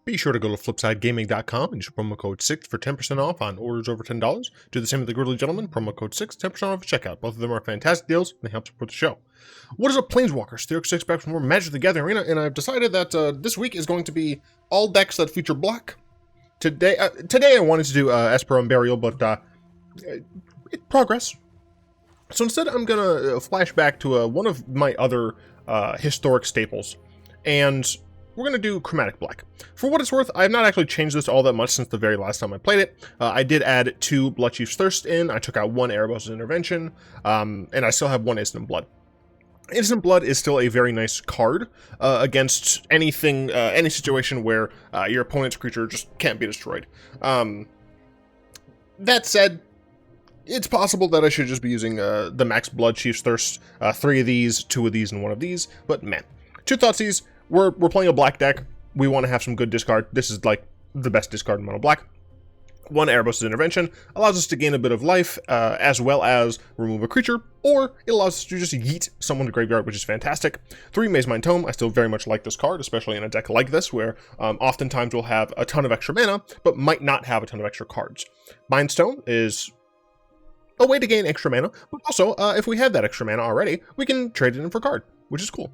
Be sure to go to flipsidegaming.com and use promo code 6 for 10% off on orders over $10. Do the same with the Grizzly Gentleman, promo code 6, 10% off at checkout. Both of them are fantastic deals and they help support the show. What is a Planeswalker? Steer 6 packs from more Magic the Gathering Arena, and I've decided that this week is going to be all decks that feature black. Today I wanted to do Esper and Burial, but progress. So instead I'm going to flash back to one of my other historic staples, and we're going to do Chromatic Black. For what it's worth, I have not actually changed this all that much since the very last time I played it. I did add 2 Bloodchief's Thirst in, I took out 1 Erebos' Intervention, and I still have 1 Instant Blood. Instant Blood is still a very nice card against anything, any situation where your opponent's creature just can't be destroyed. That said, it's possible that I should just be using the max Bloodchief's Thirst, 3 of these, 2 of these, and 1 of these, but man. 2 Thoughtseize. We're playing a black deck. We want to have some good discard. This is like the best discard in mono black. 1 Erebos' Intervention allows us to gain a bit of life, as well as remove a creature, or it allows us to just yeet someone to graveyard, which is fantastic. 3 Mazemind Tome. I still very much like this card, especially in a deck like this, where oftentimes we'll have a ton of extra mana, but might not have a ton of extra cards. Mind Stone is a way to gain extra mana, but also, if we have that extra mana already, we can trade it in for card, which is cool.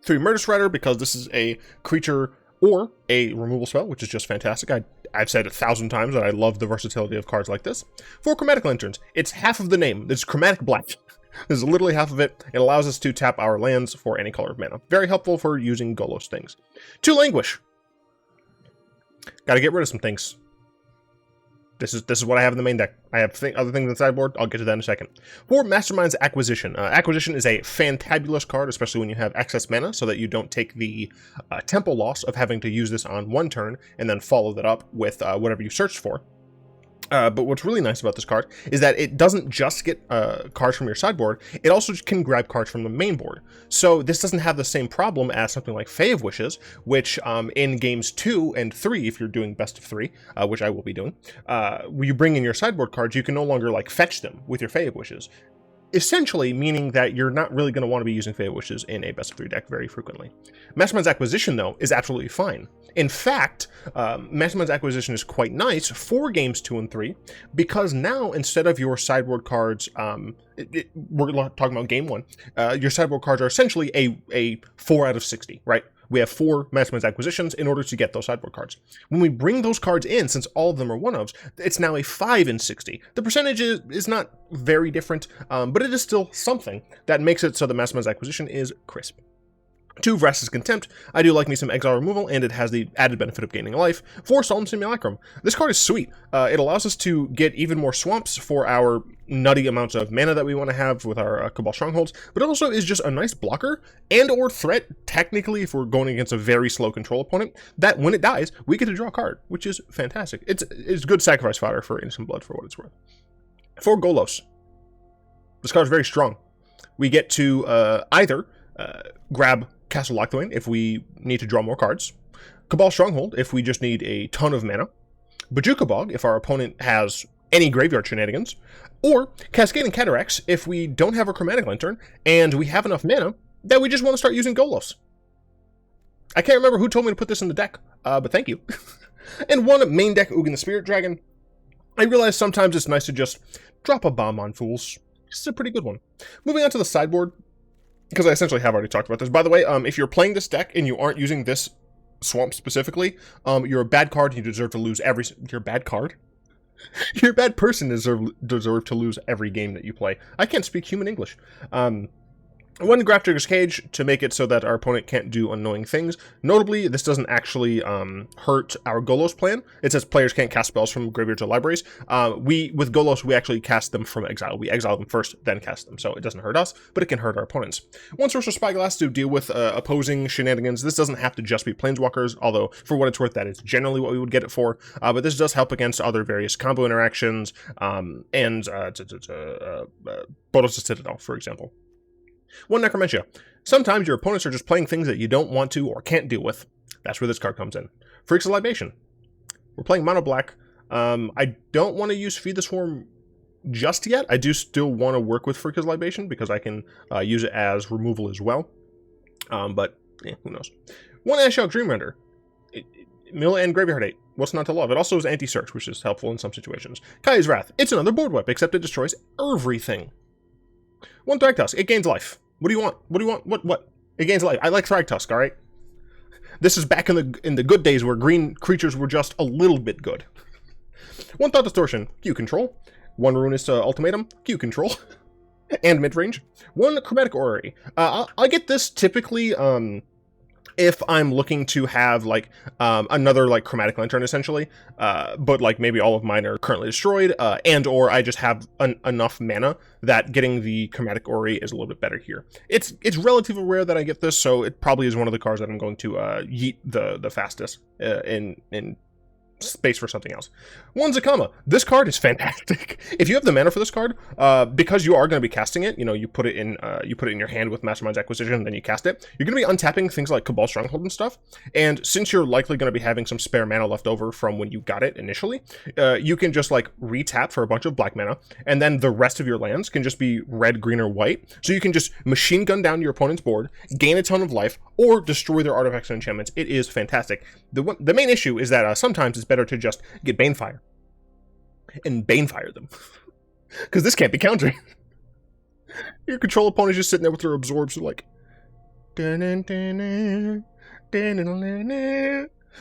3 Murderous Rider, because this is a creature or a removal spell, which is just fantastic. I've said it 1,000 times that I love the versatility of cards like this. 4 Chromatic Lanterns. It's half of the name. It's Chromatic Black. This is literally half of it. It allows us to tap our lands for any color of mana. Very helpful for using Golos things. 2 Languish. Gotta get rid of some things. This is what I have in the main deck. I have other things in the sideboard. I'll get to that in a second. 4 Mastermind's Acquisition. Acquisition is a fantabulous card, especially when you have excess mana, so that you don't take the tempo loss of having to use this on 1 turn and then follow that up with whatever you searched for. But what's really nice about this card is that it doesn't just get cards from your sideboard, it also can grab cards from the main board. So this doesn't have the same problem as something like Fae of Wishes, which in games 2 and 3, if you're doing best of 3, which I will be doing, when you bring in your sideboard cards, you can no longer like fetch them with your Fae of Wishes. Essentially meaning that you're not really going to want to be using Fae of Wishes in a best of 3 deck very frequently. Mastermind's Acquisition, though, is absolutely fine. In fact, Mastermind's Acquisition is quite nice for games 2 and 3, because now, instead of your sideboard cards, we're talking about game 1, your sideboard cards are essentially a 4 out of 60, right? We have 4 Mastermind's Acquisitions in order to get those sideboard cards. When we bring those cards in, since all of them are 1-ofs, it's now a 5 in 60. The percentage is not very different, but it is still something that makes it so the Mastermind's Acquisition is crisp. 2 Vraska's Contempt. I do like me some exile removal, and it has the added benefit of gaining life. 4 Solemn Simulacrum. This card is sweet. It allows us to get even more swamps for our nutty amounts of mana that we want to have with our Cabal Strongholds, but it also is just a nice blocker and or threat, technically, if we're going against a very slow control opponent, that when it dies, we get to draw a card, which is fantastic. It's good sacrifice fodder for Instant Blood, for what it's worth. 4 Golos. This card is very strong. We get to either grab Castle Locthwain if we need to draw more cards, Cabal Stronghold if we just need a ton of mana, Bojuka Bog if our opponent has any graveyard shenanigans, or Cascading Cataracts if we don't have a Chromatic Lantern and we have enough mana that we just want to start using Golos. I can't remember who told me to put this in the deck, but thank you. And 1 main deck Ugin the Spirit Dragon. I realize sometimes it's nice to just drop a bomb on fools. This is a pretty good one. Moving on to the sideboard, because I essentially have already talked about this. By the way, if you're playing this deck and you aren't using this swamp specifically, you're a bad card and you deserve to lose every... You're a bad card? You're a bad person deserve to lose every game that you play. I can't speak human English. 1 Grafdigger's Cage to make it so that our opponent can't do annoying things. Notably, this doesn't actually hurt our Golos plan. It says players can't cast spells from graveyards or libraries. With Golos, we actually cast them from exile. We exile them first, then cast them. So it doesn't hurt us, but it can hurt our opponents. 1 Sorcerous Spyglass to deal with opposing shenanigans. This doesn't have to just be Planeswalkers, although for what it's worth, that is generally what we would get it for. But this does help against other various combo interactions and Boros Citadel, for example. 1 Necromentia. Sometimes your opponents are just playing things that you don't want to or can't deal with. That's where this card comes in. Freaks of Libation. We're playing mono black. I don't want to use Feed the Swarm just yet. I do still want to work with Freaks of Libation because I can use it as removal as well. But who knows. 1 Ashiok Dreamrender. Mill and Graveyard Hate. What's not to love? It also is anti-search, which is helpful in some situations. Kaya's Wrath. It's another board wipe, except it destroys everything. 1 Thragtusk. It gains life. What do you want? What do you want? What? It gains life. I like Thragtusk, alright? This is back in the good days where green creatures were just a little bit good. 1 Thought Distortion. Q control. 1 Ruinous Ultimatum. Q control. And mid-range. 1 Chromatic Orrery. I get this typically, if I'm looking to have, like, another, like, Chromatic Lantern, essentially, but, like, maybe all of mine are currently destroyed, and or I just have enough mana that getting the Chromatic Orrery is a little bit better here. It's relatively rare that I get this, so it probably is one of the cards that I'm going to yeet the fastest in space for something else. 1 Zacama. This card is fantastic. If you have the mana for this card, because you are going to be casting it, you know, you put it in your hand with Mastermind's Acquisition, then you cast it. You're going to be untapping things like Cabal Stronghold and stuff. And since you're likely going to be having some spare mana left over from when you got it initially, you can just like retap for a bunch of black mana, and then the rest of your lands can just be red, green, or white. So you can just machine gun down your opponent's board, gain a ton of life, or destroy their artifacts and enchantments. It is fantastic. The main issue is that sometimes it's better to just get Banefire and Banefire them, because this can't be countered. Your control opponent's just sitting there with their absorbs, like, for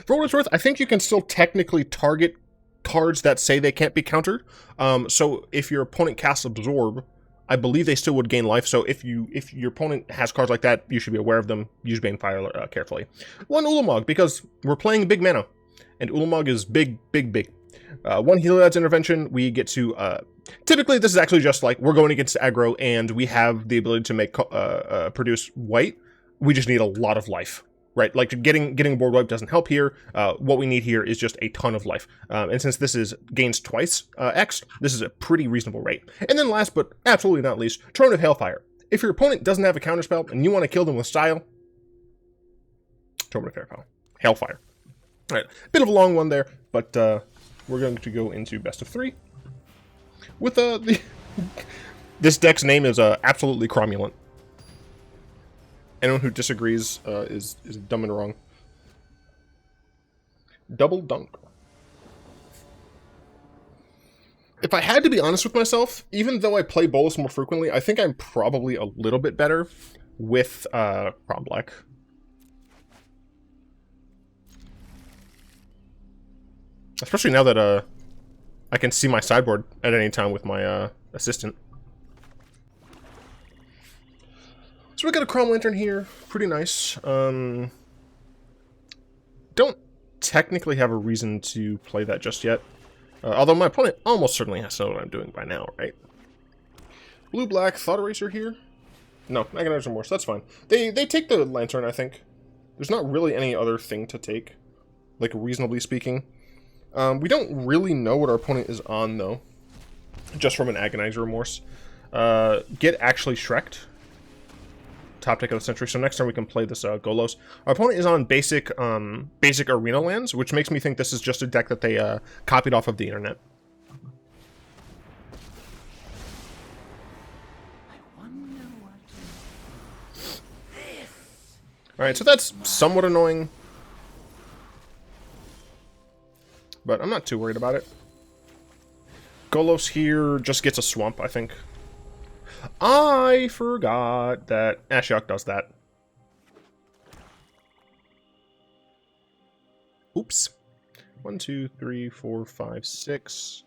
what it's worth, I think you can still technically target cards that say they can't be countered. So if your opponent casts Absorb, I believe they still would gain life. So if your opponent has cards like that, you should be aware of them. Use Banefire carefully. 1 Ulamog, because we're playing big mana, and Ulamog is big, big, big. 1 Heliod's Intervention, we get to, typically this is actually just like, we're going against aggro, and we have the ability to make, produce white. We just need a lot of life, right? Like, getting a board wipe doesn't help here. What we need here is just a ton of life. And since this is gains twice X, this is a pretty reasonable rate. And then last, but absolutely not least, Torment of Hailfire. If your opponent doesn't have a counterspell, and you want to kill them with style, Torment of Hailfire. All right, bit of a long one there, but we're going to go into best of 3 with this deck's name is absolutely cromulent. Anyone who disagrees is dumb and wrong. Double Dunk. If I had to be honest with myself, even though I play Bolas more frequently, I think I'm probably a little bit better with Prom Black. Especially now that I can see my sideboard at any time with my assistant. So we got a Chrome Lantern here, pretty nice. Don't technically have a reason to play that just yet. Although my opponent almost certainly has to know what I'm doing by now, right? Blue-black Thought Eraser here. No, Agonizer Remorse, that's fine. They take the Lantern, I think. There's not really any other thing to take, like, reasonably speaking. We don't really know what our opponent is on, though. Just from an Agonizer Remorse. Get actually Shrek'd. Top deck of the century, so next time we can play this Golos. Our opponent is on basic arena lands, which makes me think this is just a deck that they copied off of the internet. Alright, so that's somewhat annoying, but I'm not too worried about it. Golos here just gets a swamp, I think. I forgot that Ashiok does that. Oops. 1, 2, 3, 4, 5, 6.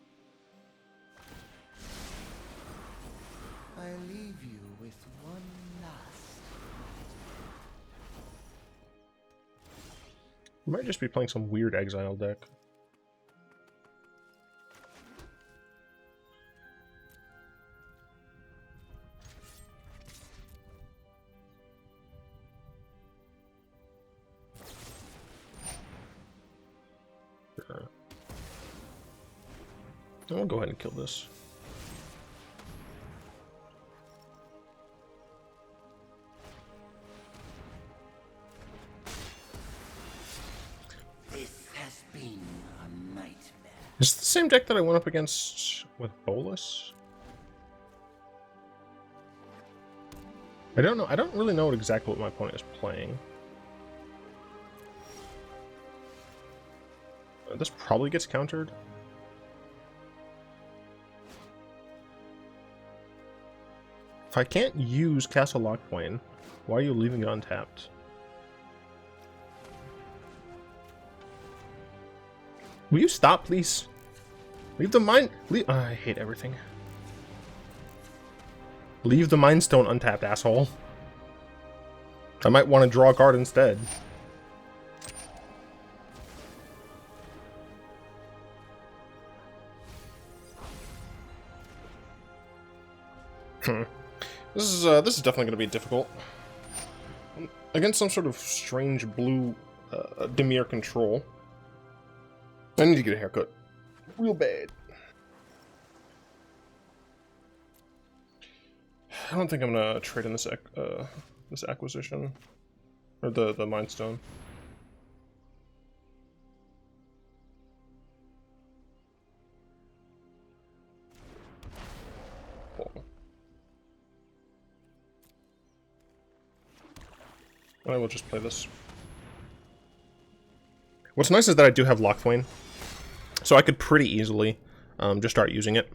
I leave you with one last. We might just be playing some weird exile deck. I'll go ahead and kill this. This has been a nightmare. Is it the same deck that I went up against with Bolas? I don't know. I don't really know exactly what my opponent is playing. This probably gets countered. If I can't use Castle Locthwain, why are you leaving it untapped? Will you stop, please? Leave the mind... I hate everything. Leave the Mind Stone untapped, asshole. I might want to draw a card instead. This is definitely going to be difficult. Against some sort of strange blue Dimir Control. I need to get a haircut. Real bad. I don't think I'm going to trade in this this acquisition. Or the Mind Stone. I will just play this. What's nice is that I do have Locthwain, so I could pretty easily just start using it.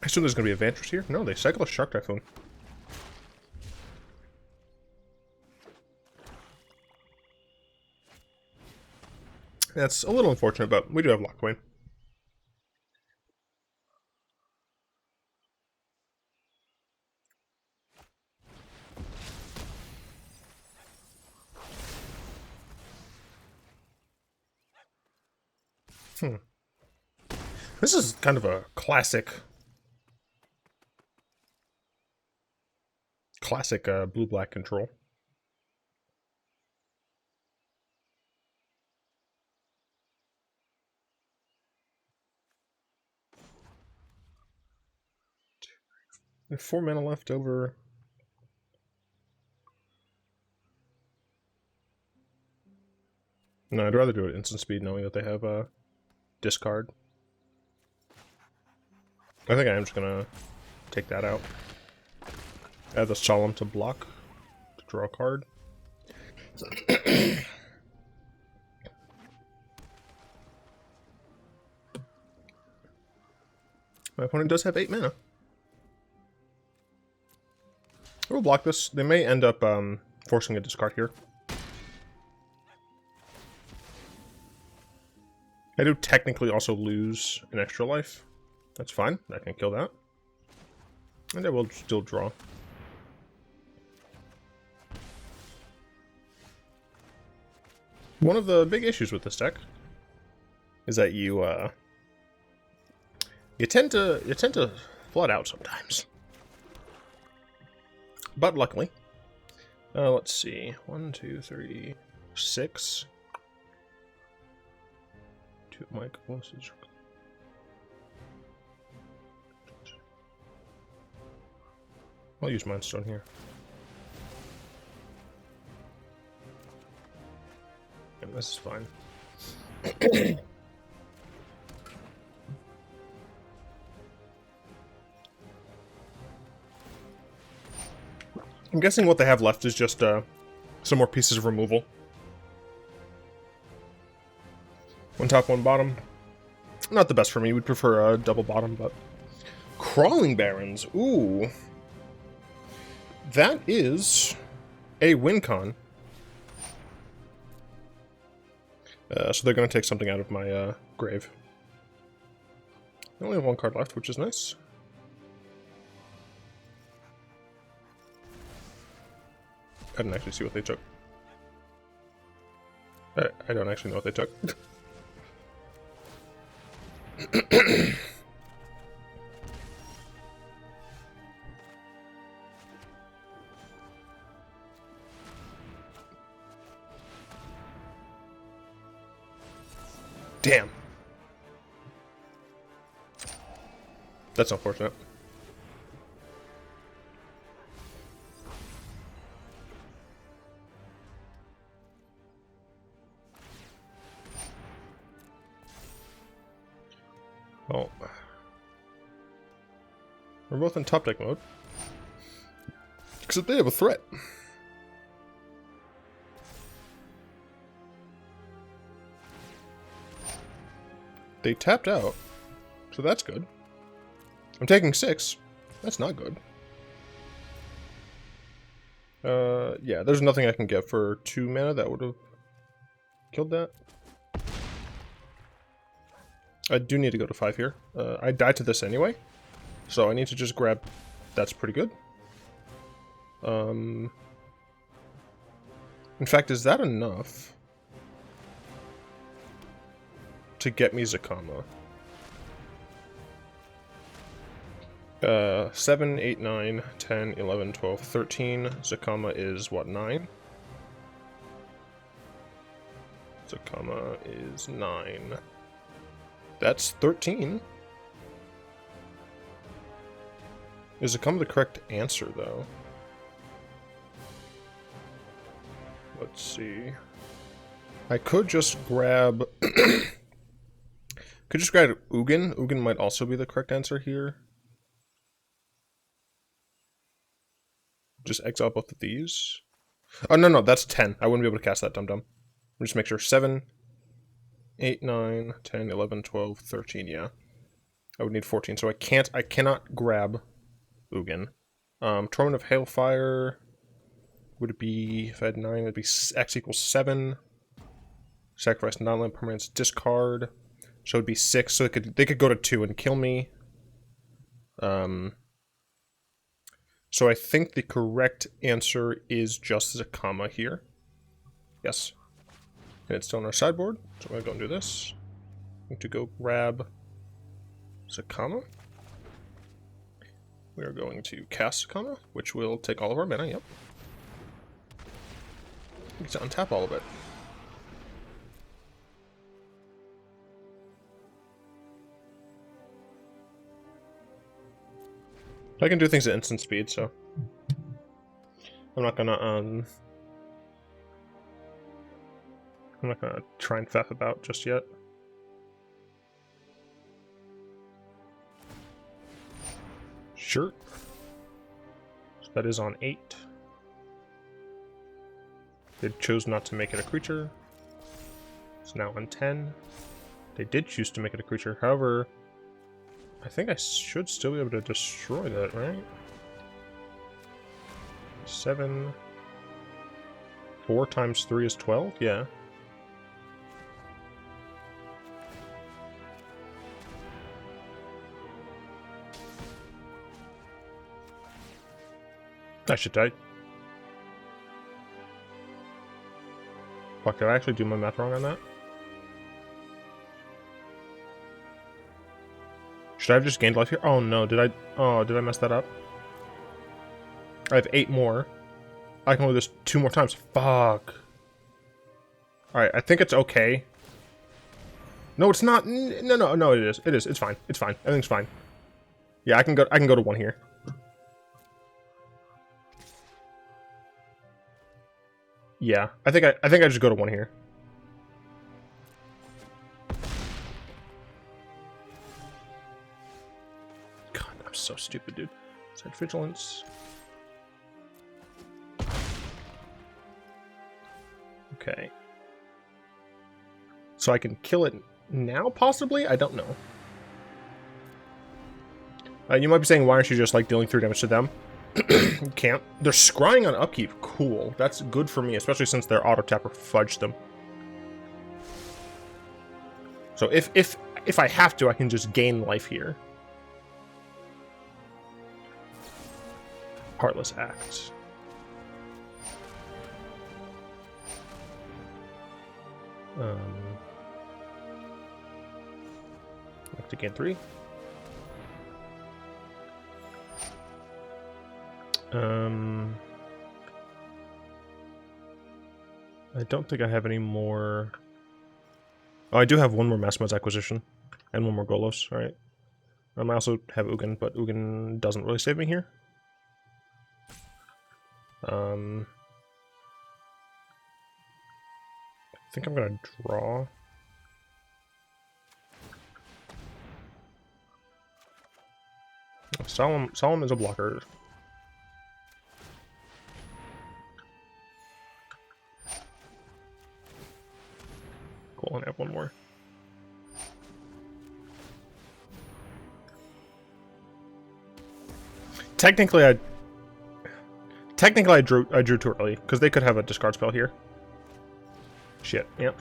I assume there's going to be a Vantress here? No, they cycle a Shark Typhoon. That's a little unfortunate, but we do have Locthwain. This is kind of a classic blue-black control. We have 4 mana left over. No, I'd rather do it instant speed knowing that they have a discard. I think I am just gonna take that out. Add the Solemn to block to draw a card. My opponent does have 8 mana. We'll block this. They may end up forcing a discard here. I do technically also lose an extra life. That's fine. I can kill that. And I will still draw. One of the big issues with this deck is that you tend to flood out sometimes. But luckily, let's see, 1, 2, 3, 6. 2 Mike Golos. I'll use Mind Stone here. And this is fine. I'm guessing what they have left is just some more pieces of removal. 1 top, 1 bottom. Not the best for me. We'd prefer a double bottom, but... Crawling Barrens. Ooh. That is a win con. So they're going to take something out of my grave. I only have 1 card left, which is nice. I didn't actually see what they took. I don't actually know what they took. Damn. That's unfortunate. Well, we're both in top deck mode. Except they have a threat. They tapped out, so that's good. I'm taking 6. That's not good. Yeah, there's nothing I can get for 2 mana that would have killed that. I do need to go to 5 here. I died to this anyway, so I need to just grab... That's pretty good. In fact, is that enough to get me Zacama? 7, 8, 9, 10, 11, 12, 13. Zacama is what, 9? Zacama is 9. That's 13. Is Zacama the correct answer, though? Let's see. I could just grab... could just grab Ugin. Ugin might also be the correct answer here. Just exile both of these. Oh, no, that's 10. I wouldn't be able to cast that, dum-dum. Just make sure. 7, 8, 9, 10, 11, 12, 13, yeah. I would need 14, so I cannot grab Ugin. Torment of Hailfire would it be, if I had 9, it would be X equals 7. Sacrifice non-land permanents, discard. So it would be 6, so they could go to 2 and kill me. So I think the correct answer is just Zacama here. Yes. And it's still on our sideboard, so I'm going to go and do this. I'm going to go grab Zacama. We are going to cast Zacama, which will take all of our mana, yep. We get to untap all of it. I can do things at instant speed, so I'm not gonna try and faff about just yet. Sure. So that is on 8. They chose not to make it a creature. It's now on 10. They did choose to make it a creature, however, I think I should still be able to destroy that, right? 7. 4 times 3 is 12? Yeah. I should die. Fuck, did I actually do my math wrong on that? Should I have just gained life here? Oh no, did I mess that up? I have 8 more. I can only do this 2 more times. Fuck. Alright, I think it's okay. No, it's not. No, it is. It is. It's fine. It's fine. Everything's fine. Yeah, I can go to 1 here. Yeah, I think I just go to 1 here. So stupid, dude. Set vigilance. Okay. So I can kill it now, possibly? I don't know. You might be saying, why aren't you just, like, dealing 3 damage to them? You can't. They're scrying on upkeep. Cool. That's good for me, especially since their auto-tapper fudged them. So if I have to, I can just gain life here. Heartless Act. Have to gain 3. I don't think I have any more. Oh, I do have 1 more Mastermind's Acquisition and 1 more Golos. All right. I also have Ugin, but Ugin doesn't really save me here. I think I'm gonna draw. Solemn is a blocker. Cool, and I have one more. Technically, I drew too early because they could have a discard spell here. Shit. Yep.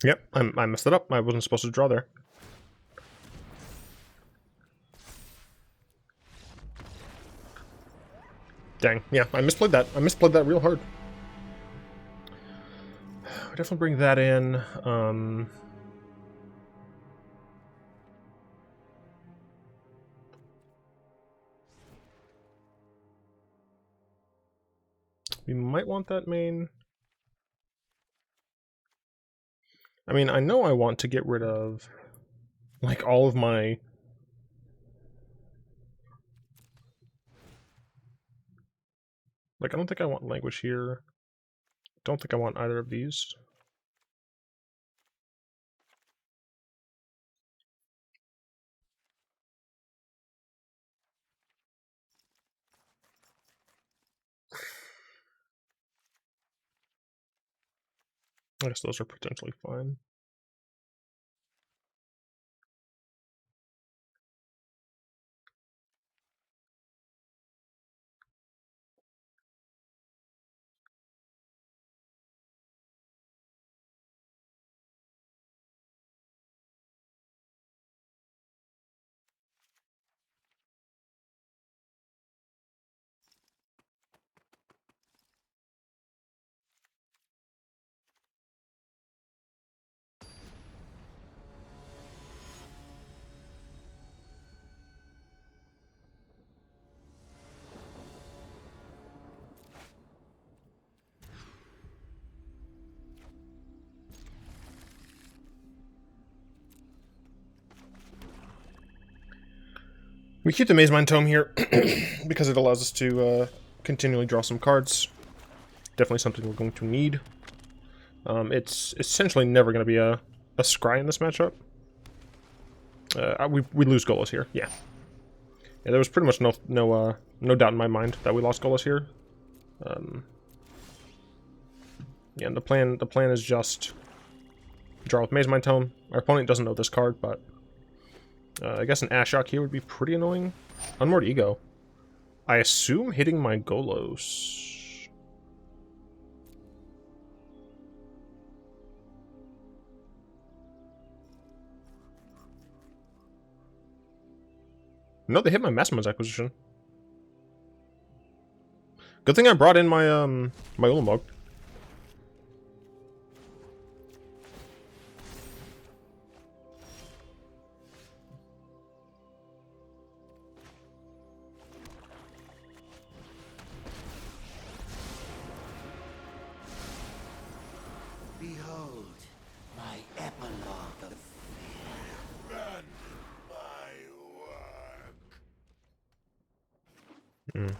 Yep, I messed it up. I wasn't supposed to draw there. Dang. Yeah, I misplayed that. I misplayed that real hard. I definitely bring that in. We might want that main. I mean, I know I want to get rid of, like, all of my... Like, I don't think I want Languish here. Don't think I want either of these. I guess those are potentially fine. We keep the Mazemind Tome here because it allows us to continually draw some cards. Definitely something we're going to need. It's essentially never going to be a scry in this matchup. We lose Golos here, yeah. Yeah, there was pretty much no doubt in my mind that we lost Golos here. Yeah, and the plan is just draw with Mazemind Tome. Our opponent doesn't know this card, but I guess an Ashok here would be pretty annoying. Unmoored Ego. I assume hitting my Golos. No, they hit my Mastermind's acquisition. Good thing I brought in my my Ulamog. Behold, my epilogue of fear and my work.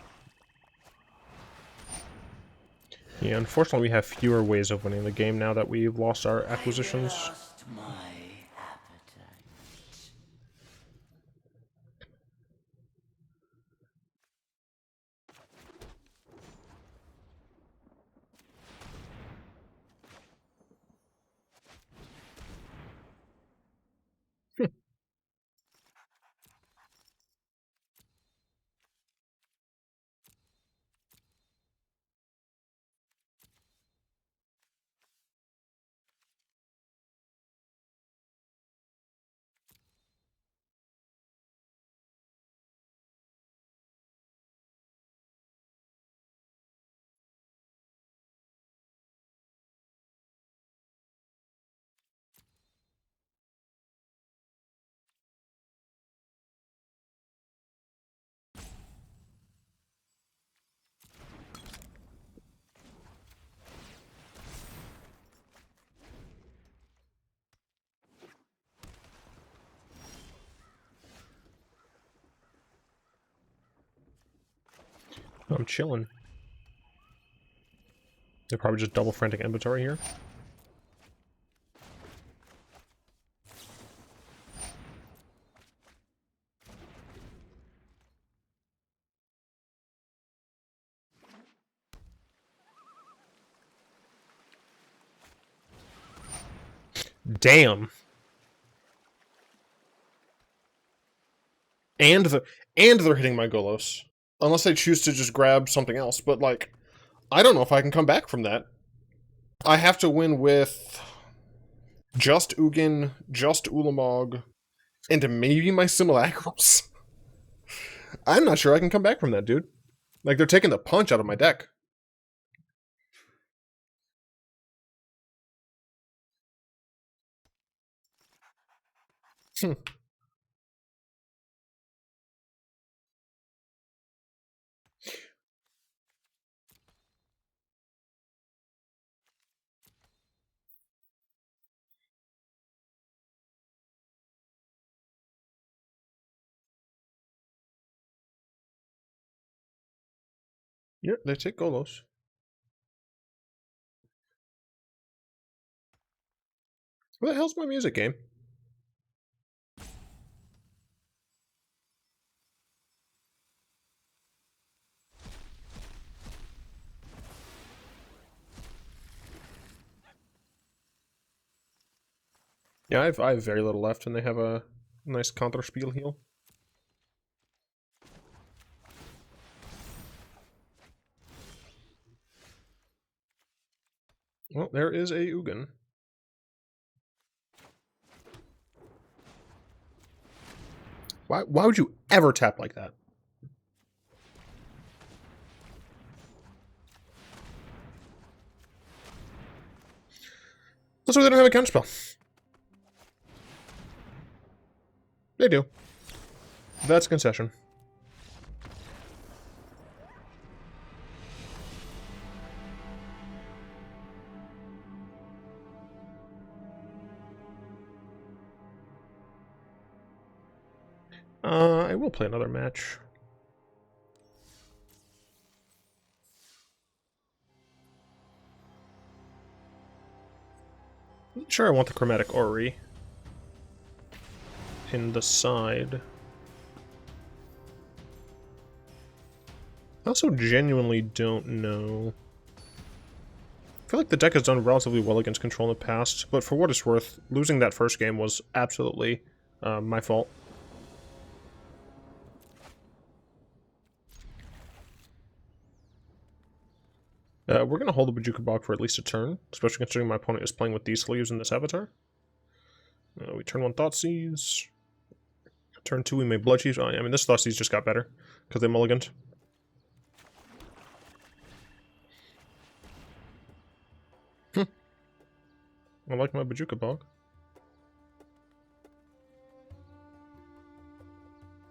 Yeah, unfortunately we have fewer ways of winning the game now that we've lost our acquisitions. I lost my appetite. I'm chilling. They're probably just double frantic inventory here. Damn. And they're hitting my Golos. Unless they choose to just grab something else. But, like, I don't know if I can come back from that. I have to win with just Ugin, just Ulamog, and maybe my Simulacrums. I'm not sure I can come back from that, dude. Like, they're taking the punch out of my deck. Yeah, they take Golos. Where the hell's my music game? Yeah, I have very little left, and they have a nice counter spiel heal. Well, there is a Ugin. Why would you ever tap like that? That's why they don't have a counterspell. They do. That's a concession. I will play another match. Sure, I want the Chromatic Orrery in the side. I also genuinely don't know. I feel like the deck has done relatively well against control in the past, but for what it's worth, losing that first game was absolutely my fault. We're going to hold the Bojuka Bog for at least a turn, especially considering my opponent is playing with these sleeves in this avatar. We turn 1 Thoughtseize. Turn 2 we may Bloodchief. Oh, yeah, I mean, this Thoughtseize just got better, because they mulliganed. I like my Bojuka Bog.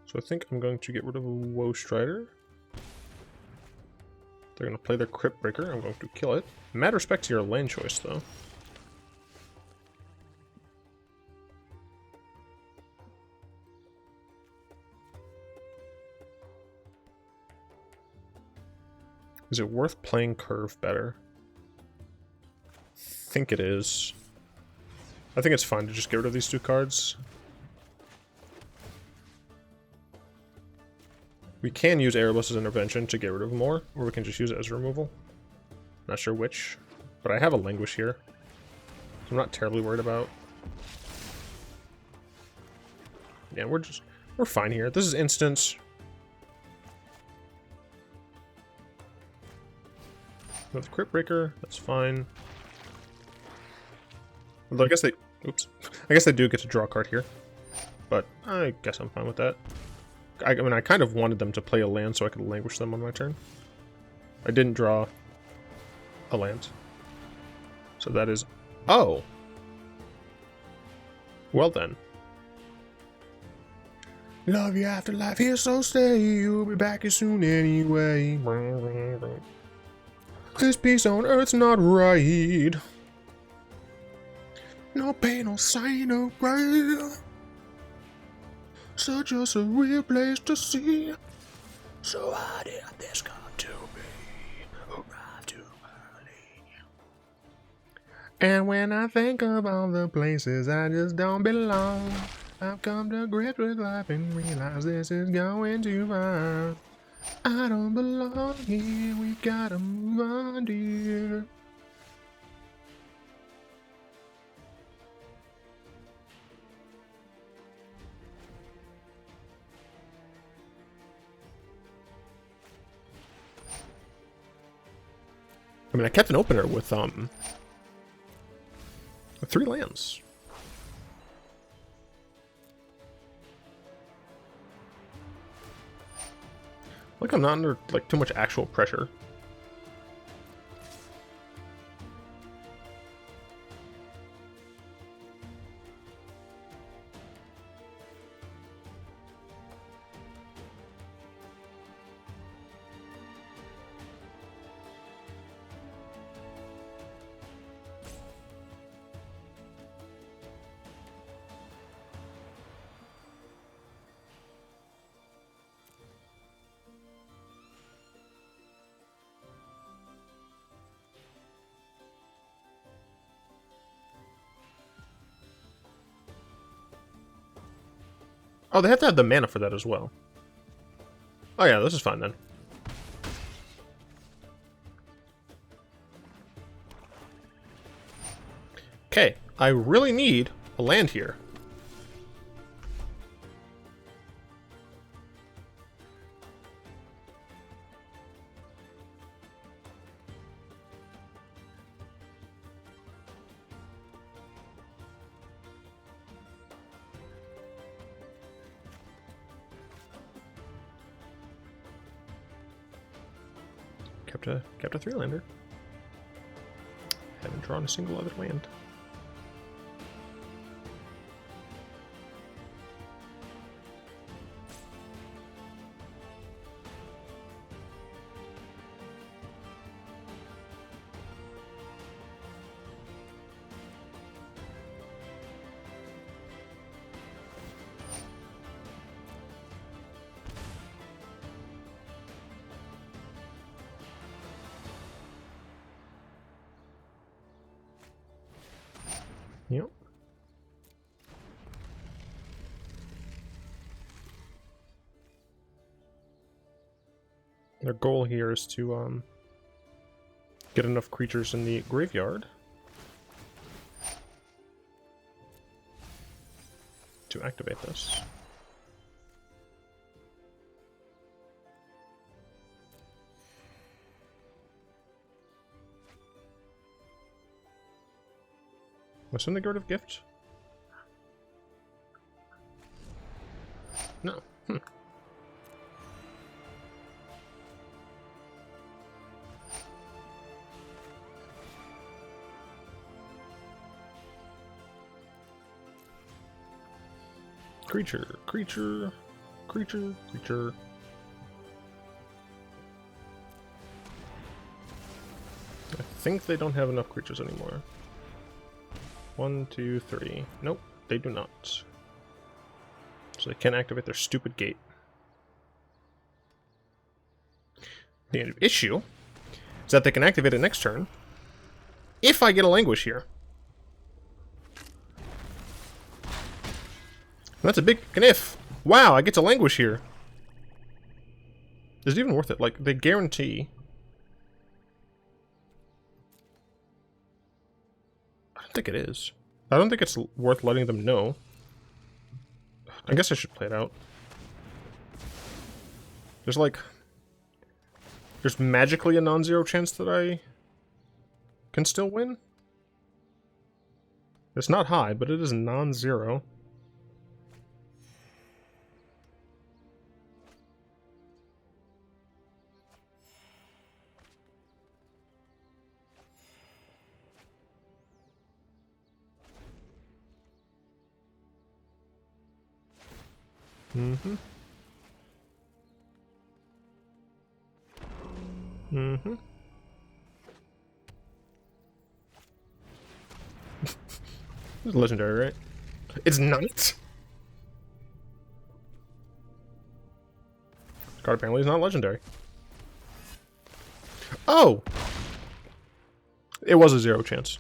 So I think I'm going to get rid of a Ruinous Rider. They're going to play their Crypt Breaker. I'm going to kill it. Mad respect to your land choice, though. Is it worth playing Curve better? I think it is. I think it's fine to just get rid of these 2 cards. We can use Erebos' Intervention to get rid of more, or we can just use it as removal. Not sure which, but I have a Languish here, so I'm not terribly worried about. Yeah, we're fine here. This is instance. With Crypt Breaker, that's fine. Although I guess they, oops, I guess they do get to draw a card here, but I guess I'm fine with that. I mean, I kind of wanted them to play a land so I could Languish them on my turn. I didn't draw a land. So that is... Oh! Well then. Love you after life here, so stay. You'll be back as soon anyway. This peace on earth's not right. No pain, no sign, no grave. Such a surreal place to see. So how did this come to be? Arrived too early. And when I think of all the places I just don't belong, I've come to grips with life and realize this is going too far. I don't belong here, we gotta move on, dear. I mean, I kept an opener with 3 lands. Like I'm not under like too much actual pressure. Oh, they have to have the mana for that as well. Oh yeah, this is fine then. Okay, I really need a land here. Kept a 3-lander. Haven't drawn a single other land. Yep. Their goal here is to get enough creatures in the graveyard to activate this. What's in the Guard of Gift? No. Creature, creature, creature, creature. I think they don't have enough creatures anymore. 1, 2, 3. Nope, they do not. So they can't activate their stupid gate. The issue is that they can activate it next turn if I get a Languish here. That's a big if. Wow, I get to Languish here. Is it even worth it? Like, they guarantee... I don't think it is. I don't think it's worth letting them know. I guess I should play it out. There's like... There's magically a non-zero chance that I can still win? It's not high, but it is non-zero. Mm-hmm. Mm-hmm. It's legendary, right? It's not? Card apparently is not legendary. Oh! It was a 0 chance.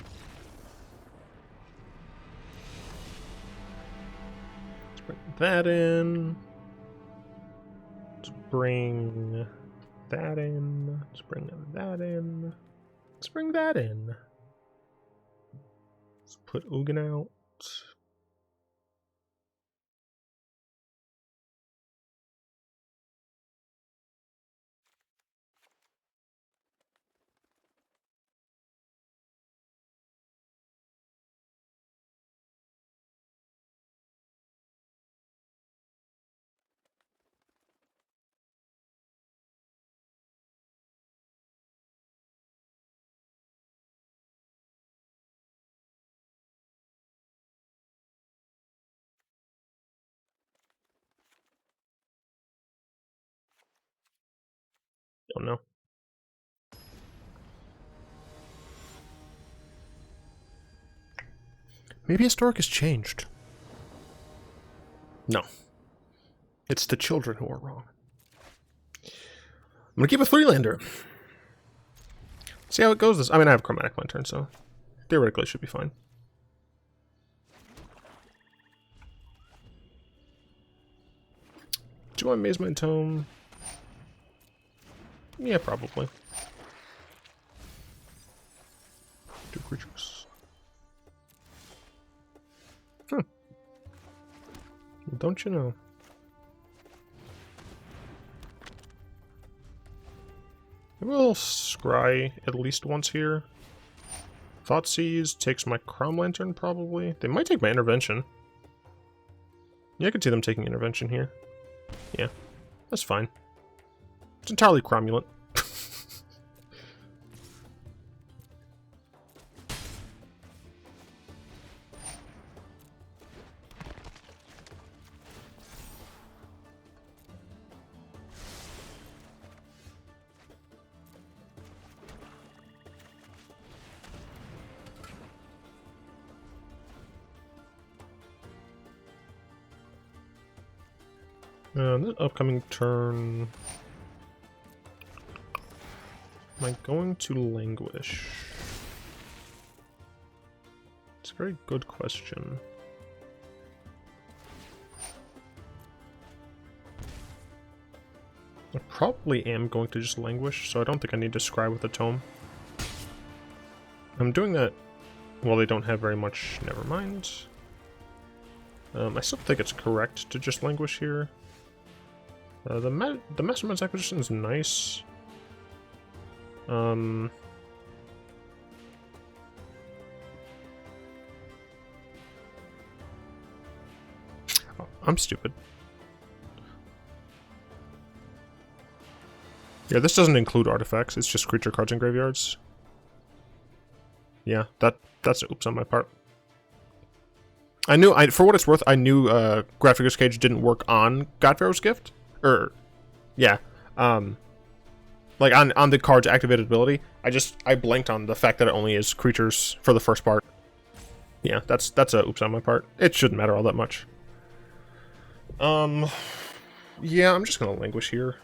Let's bring that in. Let's bring that in. Let's bring that in. Let's bring that in. Let's put Ugin out. Don't know. Maybe Historic has changed. No. It's the children who are wrong. I'm gonna keep a 3-lander. See how it goes. I mean, I have Chromatic Lantern, so theoretically it should be fine. Do you want Mazemind Tome? Yeah, probably. 2 creatures. Well, don't you know? Maybe we'll scry at least once here. Thoughtseize takes my Crom Lantern, probably. They might take my Intervention. Yeah, I could see them taking Intervention here. Yeah, that's fine. It's entirely cromulent. This upcoming turn, am I going to Languish? It's a very good question. I probably am going to just Languish, so I don't think I need to scry with the Tome. I'm doing that while they don't have very much. Never mind. I still think it's correct to just Languish here. The Mastermind's acquisition is nice. Oh, I'm stupid. Yeah, this doesn't include artifacts, it's just creature cards and graveyards. Yeah, that's an oops on my part. I knew, for what it's worth, I knew Graphics Cage didn't work on Godpharaoh's Gift. Yeah. Like on the card's activated ability. I blanked on the fact that it only is creatures for the first part. Yeah, that's a oops on my part. It shouldn't matter all that much. Yeah, I'm just gonna Languish here.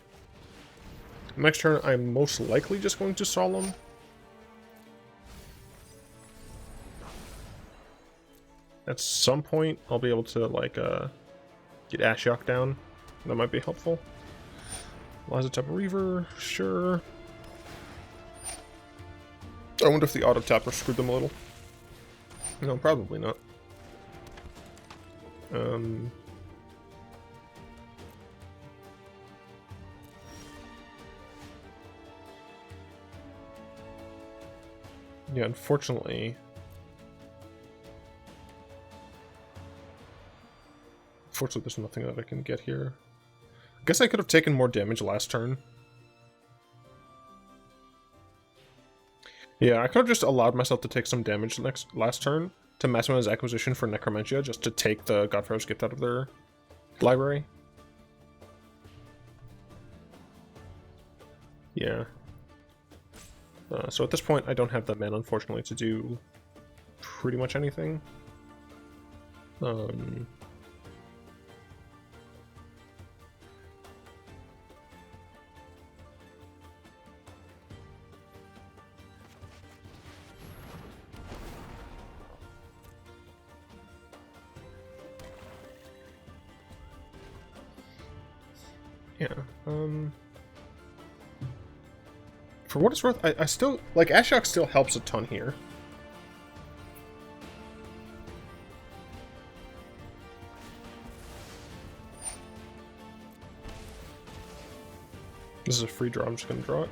Next turn, I'm most likely just going to Solemn. At some point, I'll be able to, like, get Ashiok down. That might be helpful. Liza Tap Reaver, sure. I wonder if the auto tapper screwed them a little. No, probably not. Yeah, unfortunately... Unfortunately, there's nothing that I can get here. I guess I could have taken more damage last turn. Yeah, I could have just allowed myself to take some damage last turn to maximize acquisition for Necromantia, just to take the Godpharaoh's Gift out of their library. Yeah. So at this point, I don't have the mana, unfortunately, to do pretty much anything. Yeah, for what it's worth, I still, like, Ashiok still helps a ton here. This is a free draw, I'm just gonna draw it.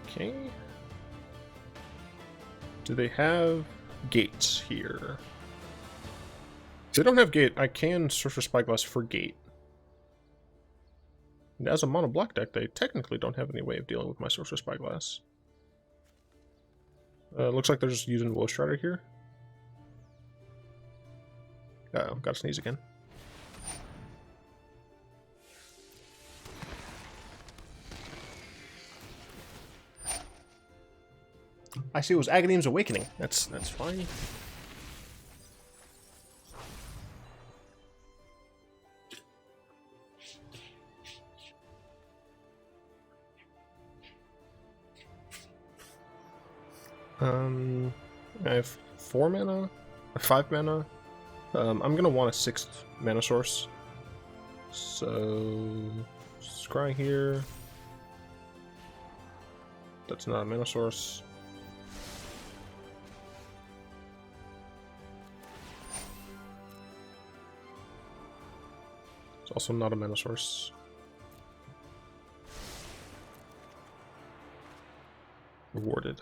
Okay. Do they have gates here? If they don't have gate, I can Sorcerous Spyglass for gate. And as a mono black deck, they technically don't have any way of dealing with my Sorcerous Spyglass. Looks like they're just using Ruinous Rider here. Oh, gotta sneeze again. I see it was Aghanim's Awakening. That's fine. I have 4 mana, 5 mana. I'm gonna want a 6th mana source. So scry here. That's not a mana source. It's also not a mana source. Rewarded.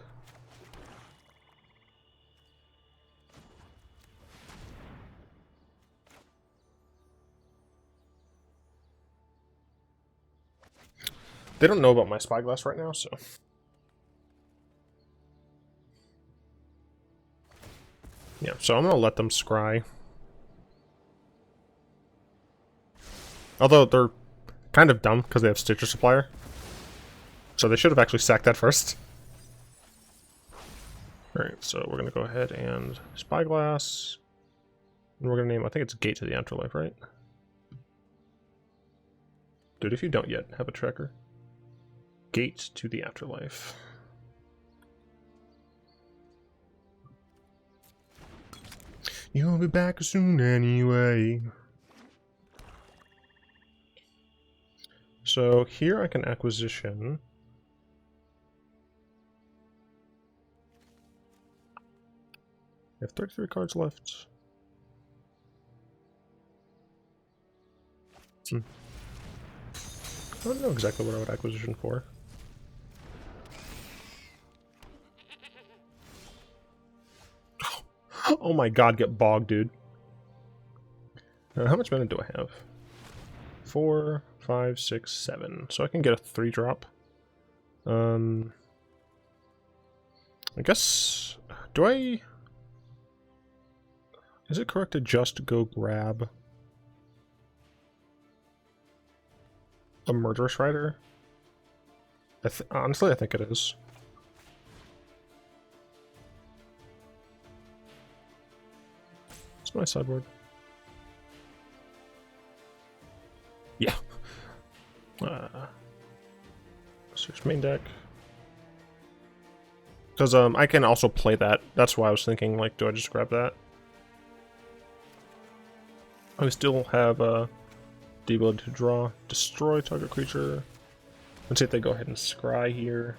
They don't know about my Spyglass right now, so... Yeah, so I'm gonna let them scry. Although they're kind of dumb because they have Stitcher Supplier. So they should have actually sacked that first. Alright, so we're gonna go ahead and Spyglass. And we're gonna name, I think it's Gate to the Afterlife, right? Dude, if you don't yet have a tracker. Gate to the Afterlife. You'll be back soon anyway. So here I can acquisition. I have 33 cards left. I don't know exactly what I would acquisition for. Oh my god, get bogged, dude. How much mana do I have? 4, 5, 6, 7. So I can get a 3-drop. I guess... Do I... Is it correct to just go grab a Murderous Rider? Honestly, I think it is. It's my sideboard. Yeah. Search main deck. Because I can also play that. That's why I was thinking, like, do I just grab that? I still have the ability to draw, destroy target creature. Let's see if they go ahead and scry here.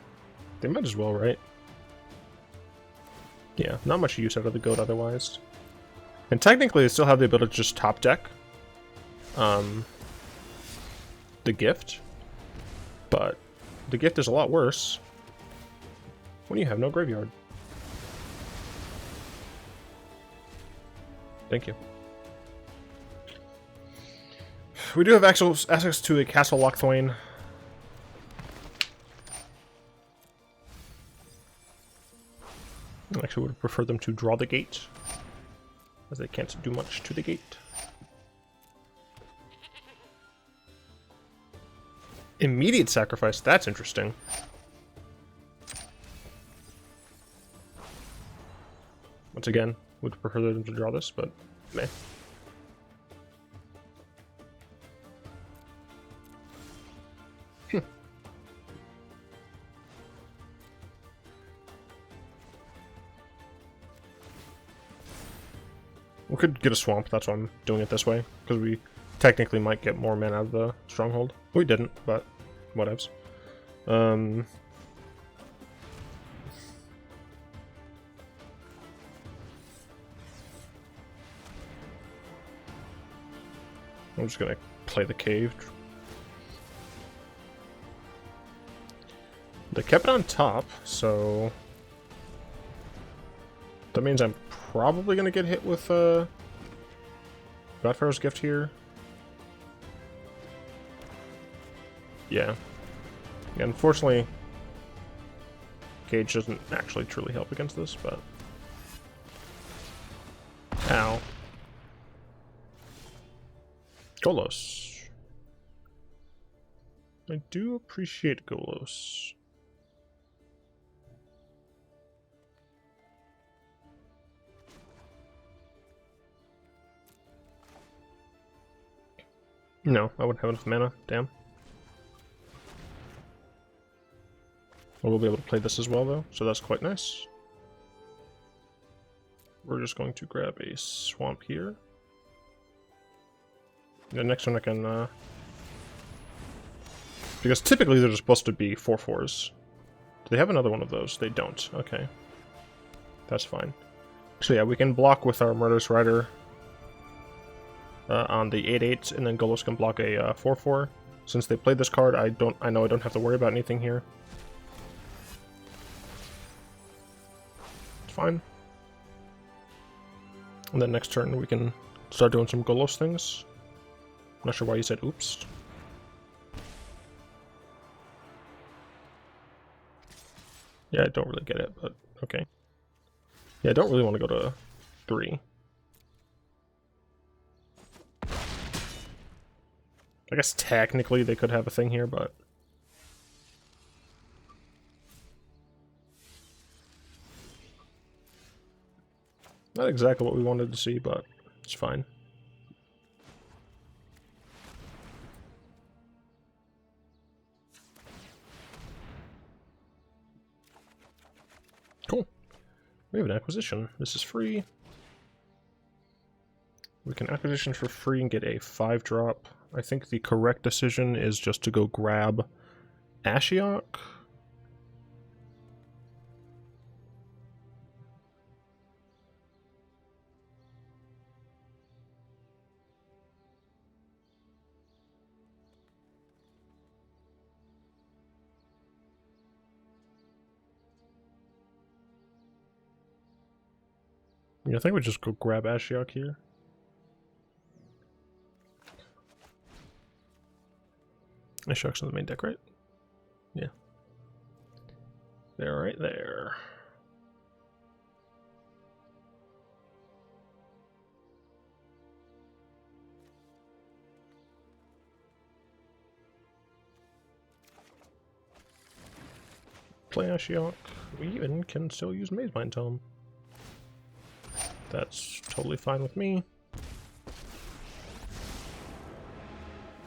They might as well, right? Yeah, not much use out of the goat otherwise. And technically they still have the ability to just top deck the gift. But the gift is a lot worse when you have no graveyard. Thank you. We do have access to a Castle Locthwain. I actually would prefer them to draw the gate, as they can't do much to the gate. Immediate sacrifice, that's interesting. Once again, would prefer them to draw this, but meh. We could get a swamp, that's why I'm doing it this way, because we technically might get more mana out of the stronghold. We didn't, but whatevs. I'm just gonna play the cave. They kept it on top, so that means I'm probably gonna get hit with Godfarrow's Gift here. Yeah. Unfortunately, Cage doesn't actually truly help against this, but... Ow. Golos. I do appreciate Golos. No, I wouldn't have enough mana. Damn. Well, we'll be able to play this as well, though, so that's quite nice. We're just going to grab a swamp here. The next one I can, because typically they're supposed to be 4/4s. Do they have another one of those? They don't. Okay. That's fine. So yeah, we can block with our Murderous Rider on the 8/8, and then Golos can block a 4/4. Since they played this card, I know I don't have to worry about anything here. It's fine. And then next turn we can start doing some Golos things. Not sure why you said oops. Yeah, I don't really get it, but okay. Yeah, I don't really want to go to 3. I guess technically they could have a thing here, but... not exactly what we wanted to see, but it's fine. Cool. We have an acquisition. This is free. We can acquisition for free and get a 5-drop. I think the correct decision is just to go grab Ashiok. Yeah, I think we just go grab Ashiok here. Ashiok's on the main deck, right? Yeah. They're right there. Play Ashiok. We even can still use Mazemind Tome. That's totally fine with me.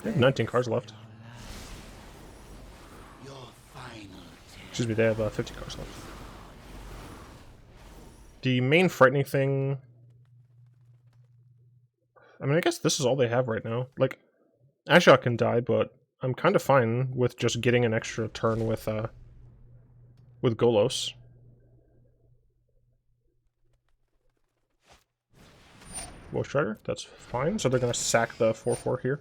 They have 19 cards left. Excuse me, they have 50 cards left. The main frightening thing... I mean, I guess this is all they have right now. Like, Ashiok can die, but I'm kind of fine with just getting an extra turn with Golos. Ghost Rider, that's fine. So they're going to sack the 4/4 here.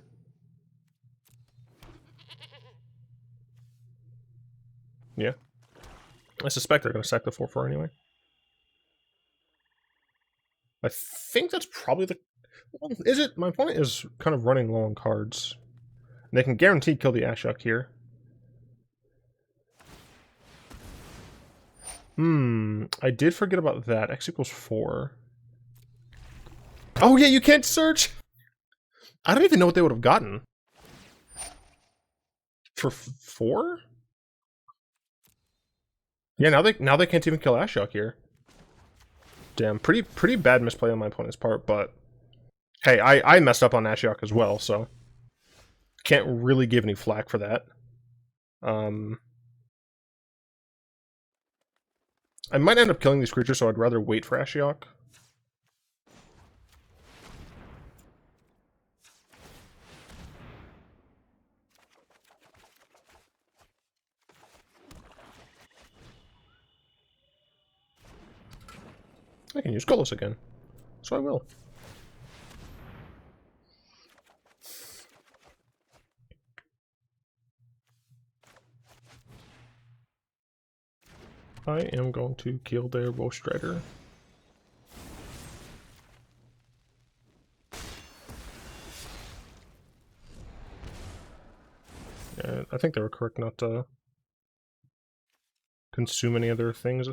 Yeah. I suspect they're going to sack the 4/4 anyway. I think that's probably the... Well, is it? My opponent is kind of running low on cards. And they can guarantee kill the Ashiok here. I did forget about that. X equals 4. Oh yeah, you can't search! I don't even know what they would have gotten. For 4? Yeah, now they can't even kill Ashiok here. Damn, pretty bad misplay on my opponent's part, but hey, I messed up on Ashiok as well, so can't really give any flack for that. I might end up killing these creatures, so I'd rather wait for Ashiok. I can use Golos again, so I will. I am going to kill their Ghost Rider. Yeah, I think they were correct not to consume any other things.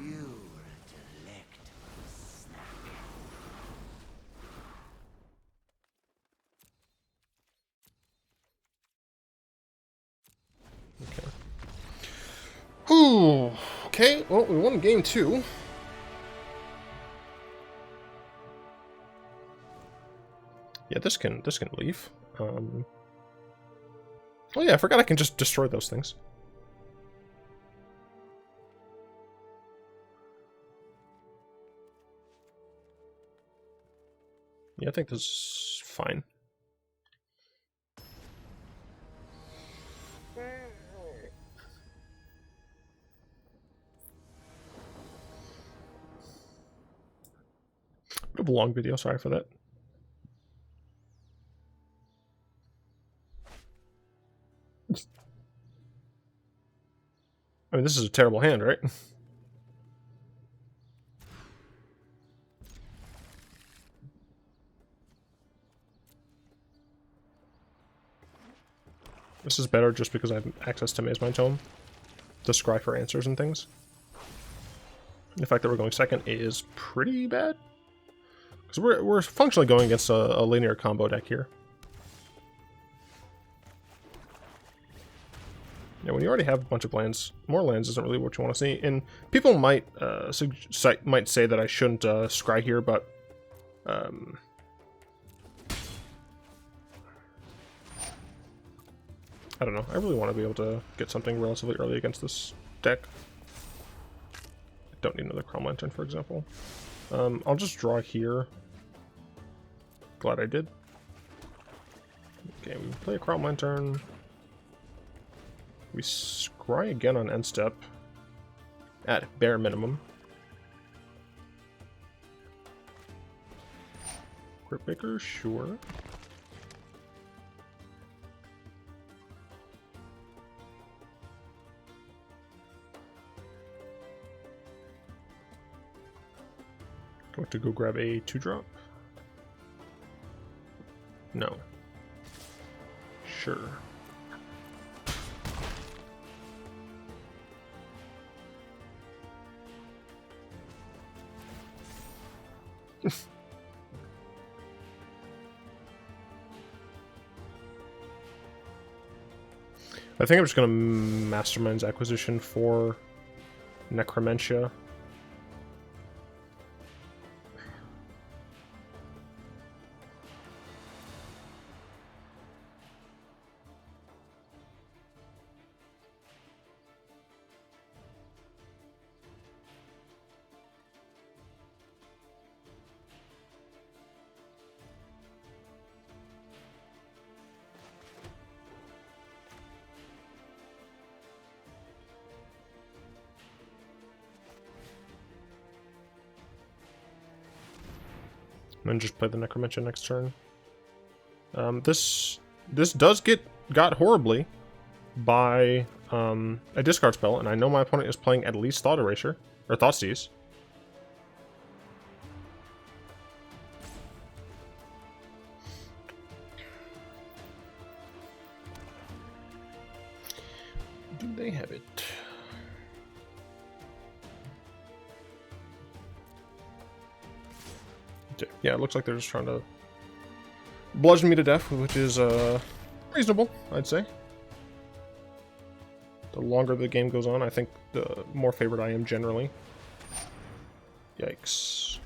You were a delectable Ooh, okay, well, we won game 2. Yeah, this can leave. Oh yeah, I forgot I can just destroy those things. Yeah, I think this is fine. Bit of a long video, sorry for that. I mean, this is a terrible hand, right? This is better just because I have access to Mazemind Tome to scry for answers and things. The fact that we're going second is pretty bad. Because we're functionally going against a linear combo deck here. Yeah, when you already have a bunch of lands, more lands isn't really what you want to see. And people might say that I shouldn't scry here, but I don't know. I really want to be able to get something relatively early against this deck. I don't need another Cabal Lantern, for example. I'll just draw here. Glad I did. Okay, we play a Cabal Lantern. We scry again on end step. At bare minimum. Cryptmaker, sure. Going to go grab a 2-drop? No. Sure. I think I'm just going to Mastermind's acquisition for Necromentia. And just play the Necromentia next turn. This got horribly by a discard spell, and I know my opponent is playing at least Thought Erasure or Thoughtseize. Do they have it? Yeah, it looks like they're just trying to bludgeon me to death, which is reasonable, I'd say. The longer the game goes on, I think the more favored I am generally. Yikes.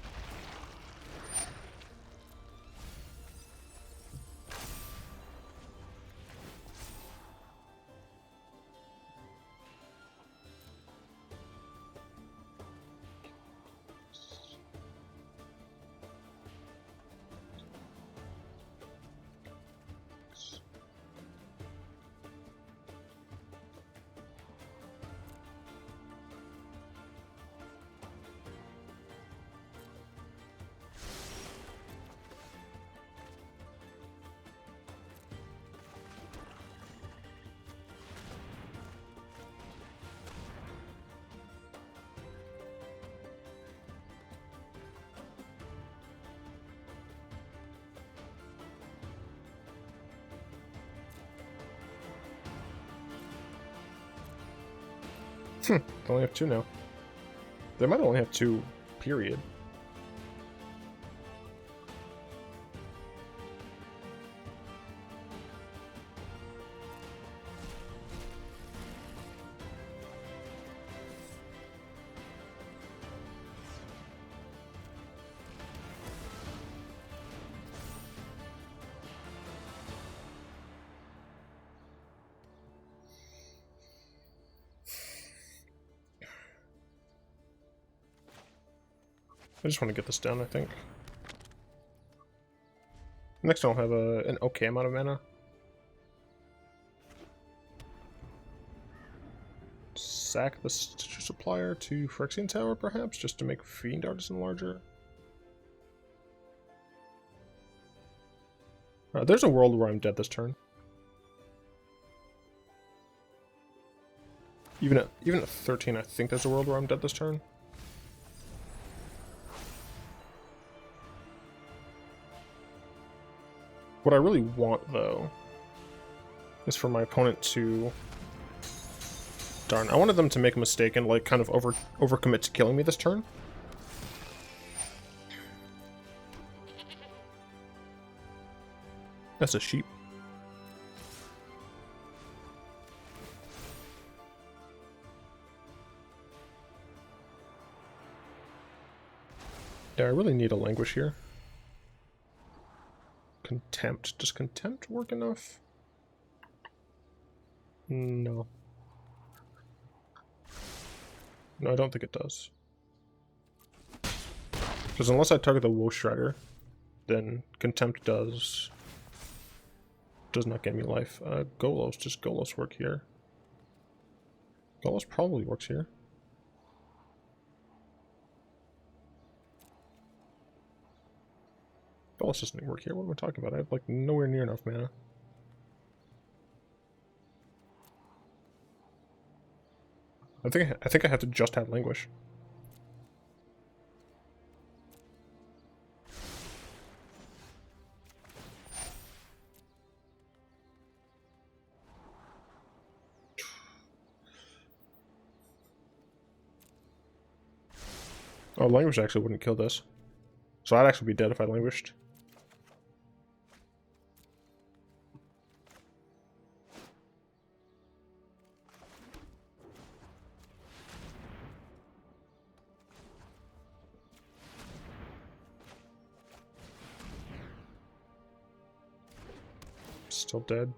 They only have 2 now. They might only have 2, period. I just want to get this down, I think. Next I'll have an okay amount of mana. Sack the Stitcher Supplier to Phyrexian Tower, perhaps, just to make Fiend Artisan larger. There's a world where I'm dead this turn. Even at 13, I think there's a world where I'm dead this turn. What I really want, though, is for my opponent to... Darn, I wanted them to make a mistake and, like, kind of overcommit to killing me this turn. That's a sheep. Yeah, I really need a Languish here. Contempt. Does Contempt work enough? No. No, I don't think it does. Because unless I target the Ruinous Rider, then Contempt does not get me life. Golos. Does Golos work here? Golos probably works here. Golos doesn't work here. What am I talking about? I have like nowhere near enough mana. I think I have to just have Languish. Oh, Languish actually wouldn't kill this. So I'd actually be dead if I Languished. Still dead.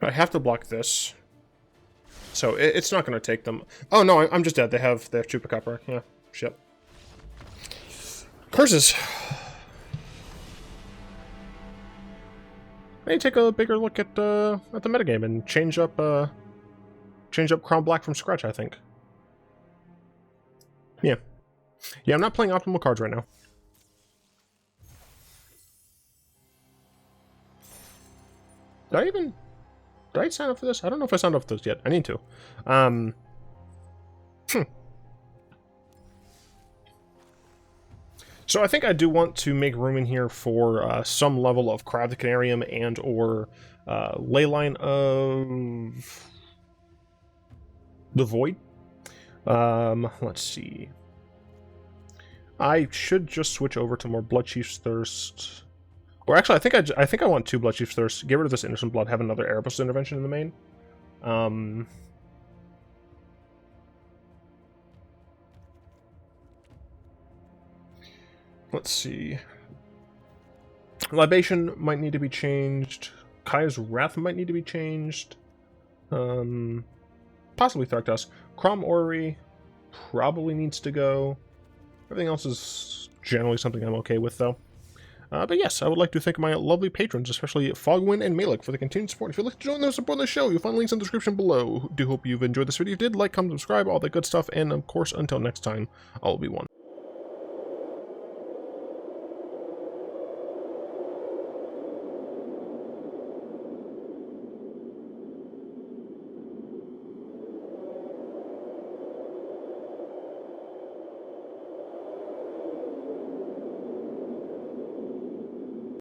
I have to block this, so it's not going to take them. Oh no, I'm just dead. They have Chupacabra. Yeah, shit. Curses. I need to take a bigger look at the metagame and change up Crown Black from scratch, I think. Yeah, I'm not playing optimal cards right now. Did I sign up for this? I don't know if I signed up for this yet. I need to. So I think I do want to make room in here for some level of Cry of the Canarium and or Leyline of the Void. Let's see. I should just switch over to more Bloodchief's Thirst. Or actually, I think I want 2 Bloodchief's Thirst. Get rid of this Innocent Blood. Have another Erebos intervention in the main. Let's see. Libation might need to be changed. Kaya's Wrath might need to be changed. Possibly Tharktos. Chromatic Orrery probably needs to go. Everything else is generally something I'm okay with, though. But yes, I would like to thank my lovely patrons, especially Fogwind and Malik, for the continued support. If you'd like to join them and support the show, you'll find links in the description below. Do hope you've enjoyed this video. If you did, like, comment, subscribe, all that good stuff. And of course, until next time, I'll be one.